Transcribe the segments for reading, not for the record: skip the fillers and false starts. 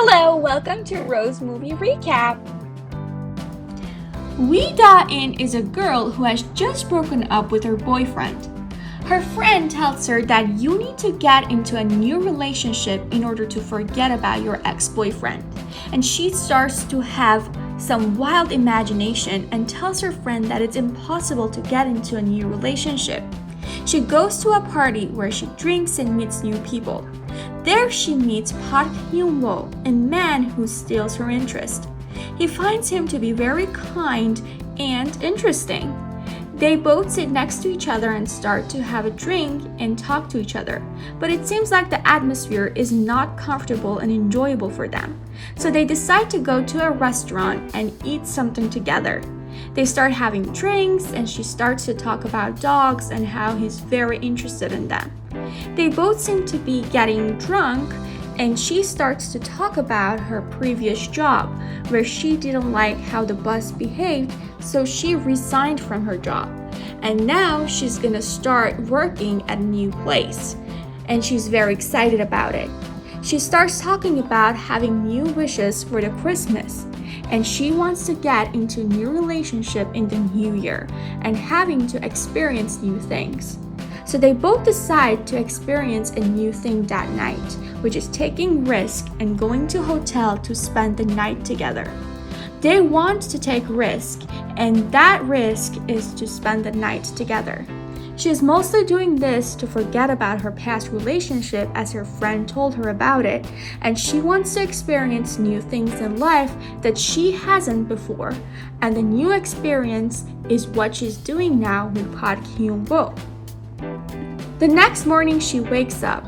Hello, welcome to Rose Movie Recap. Wee Da-in is a girl who has just broken up with her boyfriend. Her friend tells her that you need to get into a new relationship in order to forget about your ex-boyfriend. And she starts to have some wild imagination and tells her friend that it's impossible to get into a new relationship. She goes to a party where she drinks and meets new people. There she meets Park Hyun-woo, a man who steals her interest. He finds him to be very kind and interesting. They both sit next to each other and start to have a drink and talk to each other, but it seems like the atmosphere is not comfortable and enjoyable for them. So they decide to go to a restaurant and eat something together. They start having drinks and she starts to talk about dogs and how he's very interested in them. They both seem to be getting drunk and she starts to talk about her previous job where she didn't like how the boss behaved, so she resigned from her job. And now she's gonna start working at a new place and she's very excited about it. She starts talking about having new wishes for the Christmas and she wants to get into a new relationship in the new year and having to experience new things. So they both decide to experience a new thing that night, which is taking risk and going to a hotel to spend the night together. They want to take risk, and that risk is to spend the night together. She is mostly doing this to forget about her past relationship as her friend told her about it, and she wants to experience new things in life that she hasn't before, and the new experience is what she's doing now with Park Hyun-woo. The next morning she wakes up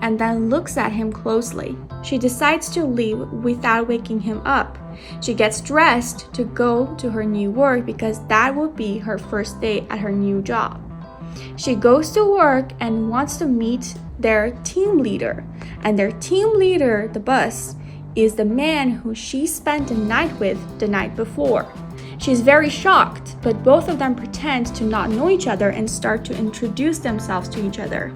and then looks at him closely. She decides to leave without waking him up. She gets dressed to go to her new work because that will be her first day at her new job. She goes to work and wants to meet their team leader. And their team leader, the boss, is the man who she spent the night with the night before. She's very shocked, but both of them pretend to not know each other and start to introduce themselves to each other.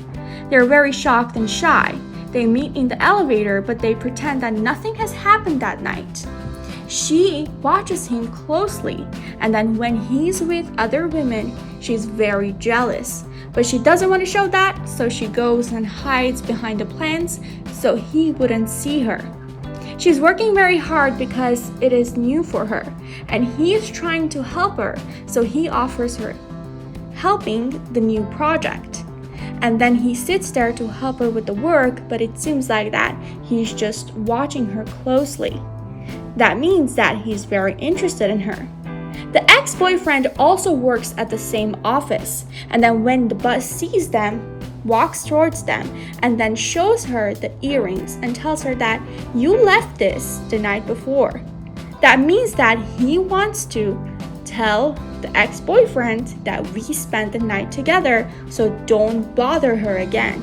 They're very shocked and shy. They meet in the elevator, but they pretend that nothing has happened that night. She watches him closely, and then when he's with other women, she's very jealous. But she doesn't want to show that, so she goes and hides behind the plants so he wouldn't see her. She's working very hard because it is new for her, and he is trying to help her, so he offers her helping the new project. And then he sits there to help her with the work, but it seems like that he's just watching her closely. That means that he's very interested in her. The ex-boyfriend also works at the same office, and then when the boss sees them, walks towards them and then shows her the earrings and tells her that you left this the night before. That means that he wants to tell the ex-boyfriend that we spent the night together, so don't bother her again.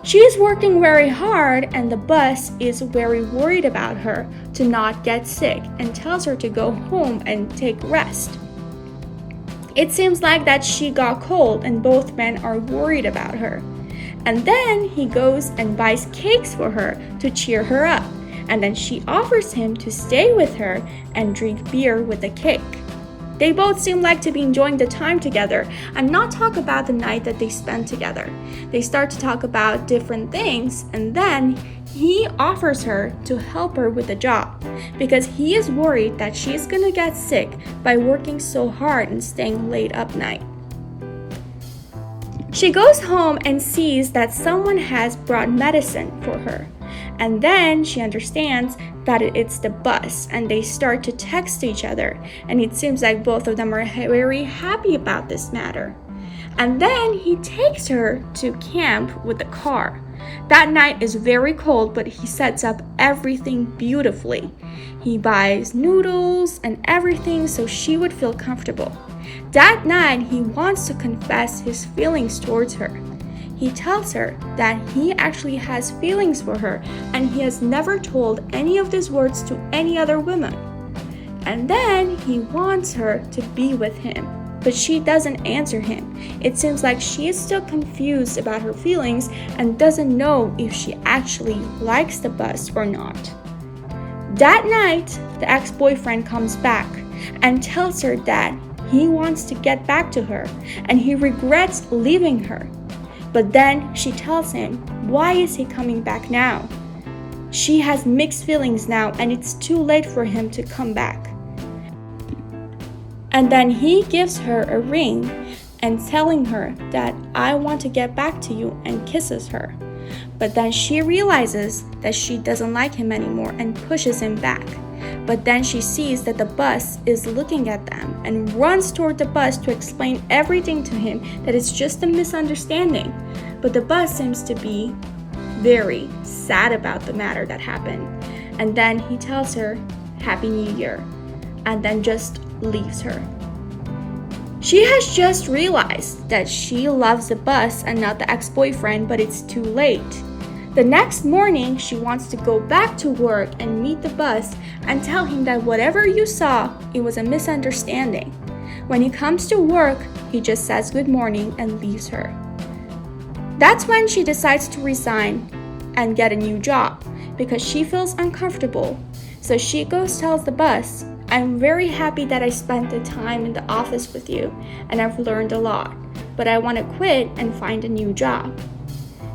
She is working very hard and the boss is very worried about her to not get sick and tells her to go home and take rest. It seems like that she got cold and both men are worried about her. And then he goes and buys cakes for her to cheer her up. And then she offers him to stay with her and drink beer with the cake. They both seem like to be enjoying the time together and not talk about the night that they spent together. They start to talk about different things and then he offers her to help her with the job because he is worried that she's gonna get sick by working so hard and staying late up night. She goes home and sees that someone has brought medicine for her. And then she understands that it's the boss and they start to text each other. And it seems like both of them are very happy about this matter. And then he takes her to camp with the car. That night is very cold, but he sets up everything beautifully. He buys noodles and everything so she would feel comfortable. That night, he wants to confess his feelings towards her. He tells her that he actually has feelings for her and he has never told any of these words to any other woman. And then he wants her to be with him. but she doesn't answer him. It seems like she is still confused about her feelings and doesn't know if she actually likes the bus or not. That night, the ex-boyfriend comes back and tells her that he wants to get back to her and he regrets leaving her. But then she tells him, why is he coming back now? She has mixed feelings now and it's too late for him to come back. And then he gives her a ring and telling her that I want to get back to you and kisses her. But then she realizes that she doesn't like him anymore and pushes him back. But then she sees that the bus is looking at them and runs toward the bus to explain everything to him, that it's just a misunderstanding. But the bus seems to be very sad about the matter that happened. And then he tells her, Happy New Year, and then just leaves her. She has just realized that she loves the bus and not the ex-boyfriend, but it's too late. The next morning, she wants to go back to work and meet the bus and tell him that whatever you saw, it was a misunderstanding. When he comes to work, he just says good morning and leaves her. That's when she decides to resign and get a new job because she feels uncomfortable. So she goes tells the bus, I'm very happy that I spent the time in the office with you and I've learned a lot, but I want to quit and find a new job.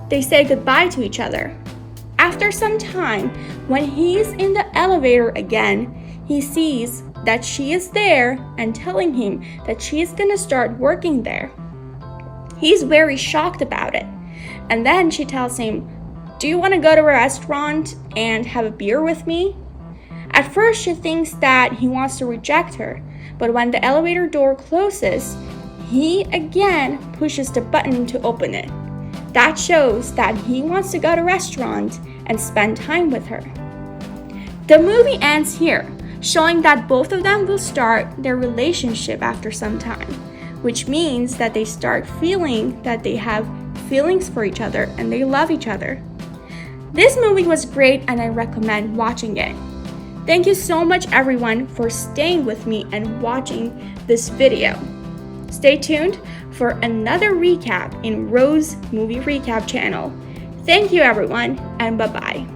They say goodbye to each other. After some time, when he's in the elevator again, he sees that she is there and telling him that she is going to start working there. He's very shocked about it. And then she tells him, do you want to go to a restaurant and have a beer with me? At first, she thinks that he wants to reject her, but when the elevator door closes, he again pushes the button to open it. That shows that he wants to go to a restaurant and spend time with her. The movie ends here, showing that both of them will start their relationship after some time, which means that they start feeling that they have feelings for each other and they love each other. This movie was great and I recommend watching it. Thank you so much everyone for staying with me and watching this video. Stay tuned for another recap in Rose Movie Recap channel. Thank you everyone and bye-bye.